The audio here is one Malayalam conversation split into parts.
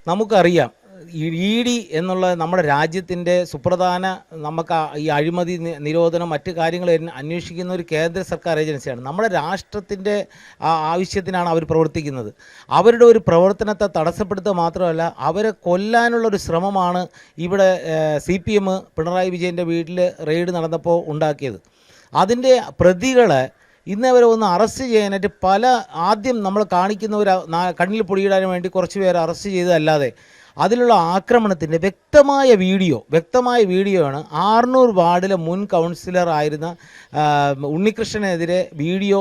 നമുക്കറിയാം ഇ ഡി എന്നുള്ള നമ്മുടെ രാജ്യത്തിൻ്റെ സുപ്രധാന നമുക്ക് ഈ അഴിമതി നിരോധനം മറ്റു കാര്യങ്ങൾ അന്വേഷിക്കുന്ന ഒരു കേന്ദ്ര സർക്കാർ ഏജൻസിയാണ്. നമ്മുടെ രാഷ്ട്രത്തിൻ്റെ ആവശ്യത്തിനാണ് അവർ പ്രവർത്തിക്കുന്നത്. അവരുടെ ഒരു പ്രവർത്തനത്തെ തടസ്സപ്പെടുത്തുക മാത്രമല്ല, അവരെ കൊല്ലാനുള്ളൊരു ശ്രമമാണ് ഇവിടെ CPM പിണറായി വിജയൻ്റെ വീട്ടിൽ റെയ്ഡ് നടന്നപ്പോൾ ഉണ്ടാക്കിയത്. അതിൻ്റെ പ്രതികളെ ഇന്നവരെ ഒന്ന് അറസ്റ്റ് ചെയ്യാനായിട്ട് ആദ്യം നമ്മൾ കാണിക്കുന്നവർ കണ്ണിൽ പൊടിയിടാൻ വേണ്ടി കുറച്ച് പേരെ അറസ്റ്റ് ചെയ്തതല്ലാതെ അതിലുള്ള ആക്രമണത്തിൻ്റെ വ്യക്തമായ വീഡിയോയാണ് ആർന്നൂർ വാർഡിലെ മുൻ കൗൺസിലർ ആയിരുന്ന ഉണ്ണികൃഷ്ണനെതിരെ വീഡിയോ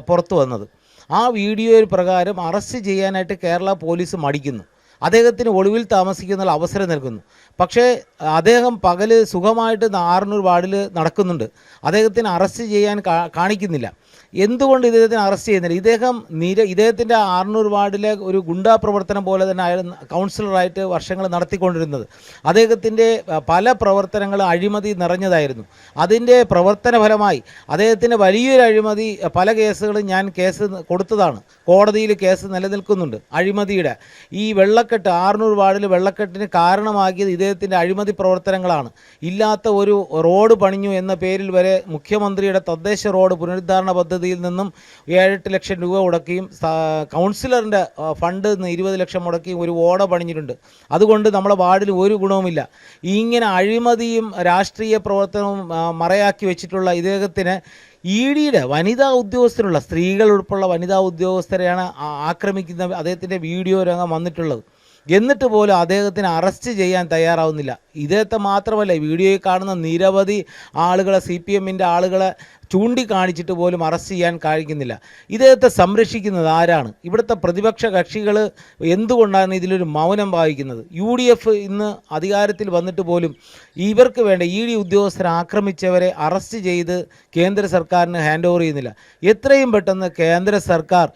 പുറത്തു വന്നത്. ആ വീഡിയോയിൽ പ്രകാരം അറസ്റ്റ് ചെയ്യാനായിട്ട് കേരള പോലീസ് മടിക്കുന്നു. അദ്ദേഹത്തിന് ഒളിവിൽ താമസിക്കുന്ന അവസരം നൽകുന്നു. പക്ഷേ അദ്ദേഹം പകൽ സുഖമായിട്ട് ആർന്നൂർ വാർഡിൽ നടക്കുന്നുണ്ട്. അദ്ദേഹത്തിന് അറസ്റ്റ് ചെയ്യാൻ കാണിക്കുന്നില്ല. എന്തുകൊണ്ട് ഇദ്ദേഹത്തിന് അറസ്റ്റ് ചെയ്യുന്നില്ല? ഇദ്ദേഹത്തിൻ്റെ ആർന്നൂർ വാർഡിലെ ഒരു ഗുണ്ടാ പ്രവർത്തനം പോലെ തന്നെ ആയിരുന്നു കൗൺസിലറായിട്ട് വർഷങ്ങൾ നടത്തിക്കൊണ്ടിരുന്നത്. അദ്ദേഹത്തിൻ്റെ പല പ്രവർത്തനങ്ങളും അഴിമതി നിറഞ്ഞതായിരുന്നു. അതിൻ്റെ പ്രവർത്തന ഫലമായി അദ്ദേഹത്തിൻ്റെ വലിയൊരു അഴിമതി പല കേസുകളും ഞാൻ കേസ് കൊടുത്തതാണ്. കോടതിയിൽ കേസ് നിലനിൽക്കുന്നുണ്ട്. അഴിമതിയുടെ ഈ ആർന്നൂർ വാർഡിൽ വെള്ളക്കെട്ടിന് കാരണമാക്കിയത് ഇദ്ദേഹത്തിൻ്റെ അഴിമതി പ്രവർത്തനങ്ങളാണ്. ഇല്ലാത്ത ഒരു റോഡ് പണിഞ്ഞു എന്ന പേരിൽ വരെ മുഖ്യമന്ത്രിയുടെ തദ്ദേശ റോഡ് പുനരുദ്ധാരണ പദ്ധതിയിൽ നിന്നും 7-8 ലക്ഷം രൂപ മുടക്കിയും കൗൺസിലറിൻ്റെ ഫണ്ട് 20 ലക്ഷം മുടക്കിയും ഒരു ഓട പണിഞ്ഞിട്ടുണ്ട്. അതുകൊണ്ട് നമ്മുടെ വാർഡിൽ ഒരു ഗുണവുമില്ല. ഇങ്ങനെ അഴിമതിയും രാഷ്ട്രീയ പ്രവർത്തനവും മറയാക്കി വെച്ചിട്ടുള്ള ഇദ്ദേഹത്തിന് EDയുടെ വനിതാ ഉദ്യോഗസ്ഥരുള്ള സ്ത്രീകൾ ഉൾപ്പെടെയുള്ള വനിതാ ഉദ്യോഗസ്ഥരെയാണ് ആക്രമിക്കുന്ന അദ്ദേഹത്തിൻ്റെ വീഡിയോ രംഗം വന്നിട്ടുള്ളത്. എന്നിട്ട് പോലും അദ്ദേഹത്തിന് അറസ്റ്റ് ചെയ്യാൻ തയ്യാറാവുന്നില്ല. ഇദ്ദേഹത്തെ മാത്രമല്ല, വീഡിയോയിൽ കാണുന്ന നിരവധി ആളുകളെ CPMൻ്റെ ആളുകളെ ചൂണ്ടിക്കാണിച്ചിട്ട് പോലും അറസ്റ്റ് ചെയ്യാൻ കഴിയുന്നില്ല. ഇദ്ദേഹത്തെ സംരക്ഷിക്കുന്നത് ആരാണ്? ഇവിടുത്തെ പ്രതിപക്ഷ കക്ഷികൾ എന്തുകൊണ്ടാണ് ഇതിലൊരു മൗനം പാലിക്കുന്നത്? UDF ഇന്ന് അധികാരത്തിൽ വന്നിട്ട് പോലും ഇവർക്ക് വേണ്ട ED ഉദ്യോഗസ്ഥരെ ആക്രമിച്ചവരെ അറസ്റ്റ് ചെയ്ത് കേന്ദ്ര സർക്കാരിന് ഹാൻഡ് ഓവർ ചെയ്യുന്നില്ല. എത്രയും പെട്ടെന്ന് കേന്ദ്ര സർക്കാർ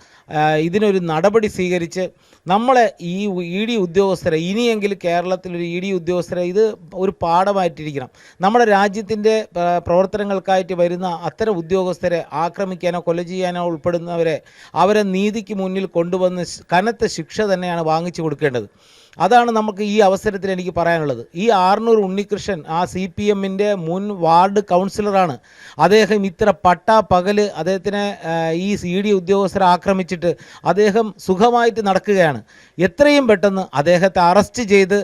ഇതിനൊരു നടപടി സ്വീകരിച്ച് നമ്മളെ ഈ ED ഉദ്യോഗസ്ഥരെ ഇനിയെങ്കിലും കേരളത്തിലൊരു ED ഉദ്യോഗസ്ഥരെ ഇത് ഒരു പാഠമായിട്ടിരിക്കണം. നമ്മുടെ രാജ്യത്തിൻ്റെ പ്രവർത്തനങ്ങൾക്കായിട്ട് വരുന്ന അത്തരം ഉദ്യോഗസ്ഥരെ ആക്രമിക്കാനോ കൊല ചെയ്യാനോ ഉൾപ്പെടുന്നവരെ അവരെ നീതിക്ക് മുന്നിൽ കൊണ്ടുവന്ന് കനത്ത ശിക്ഷ തന്നെയാണ് വാങ്ങിച്ചു കൊടുക്കേണ്ടത്. അതാണ് നമുക്ക് ഈ അവസരത്തിൽ എനിക്ക് പറയാനുള്ളത്. ഈ ആർന്നൂർ ഉണ്ണികൃഷ്ണൻ CPMൻ്റെ മുൻ വാർഡ് കൗൺസിലറാണ്. അദ്ദേഹം ഇത്ര പകൽ അദ്ദേഹത്തിനെ ഈ ED ഉദ്യോഗസ്ഥരെ ആക്രമിച്ചിട്ട് അദ്ദേഹം സുഖമായിട്ട് നടക്കുകയാണ്. എത്രയും പെട്ടെന്ന് അദ്ദേഹത്തെ അറസ്റ്റ് ചെയ്ത്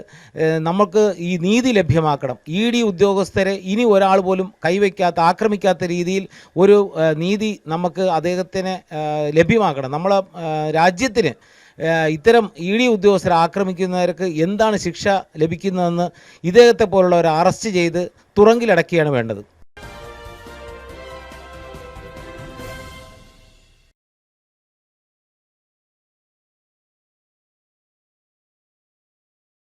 നമുക്ക് ഈ നീതി ലഭ്യമാക്കണം. ED ഉദ്യോഗസ്ഥരെ ഇനി ഒരാൾ പോലും ആക്രമിക്കാത്ത രീതിയിൽ ഒരു നീതി നമുക്ക് അദ്ദേഹത്തിന് ലഭ്യമാക്കണം. നമ്മളെ രാജ്യത്തിന് ഇത്തരം ED ഉദ്യോഗസ്ഥരെ ആക്രമിക്കുന്നവർക്ക് എന്താണ് ശിക്ഷ ലഭിക്കുന്നതെന്ന് ഇദ്ദേഹത്തെ പോലുള്ളവരെ അറസ്റ്റ് ചെയ്ത് തുറങ്കിലടക്കുകയാണ് വേണ്ടത്.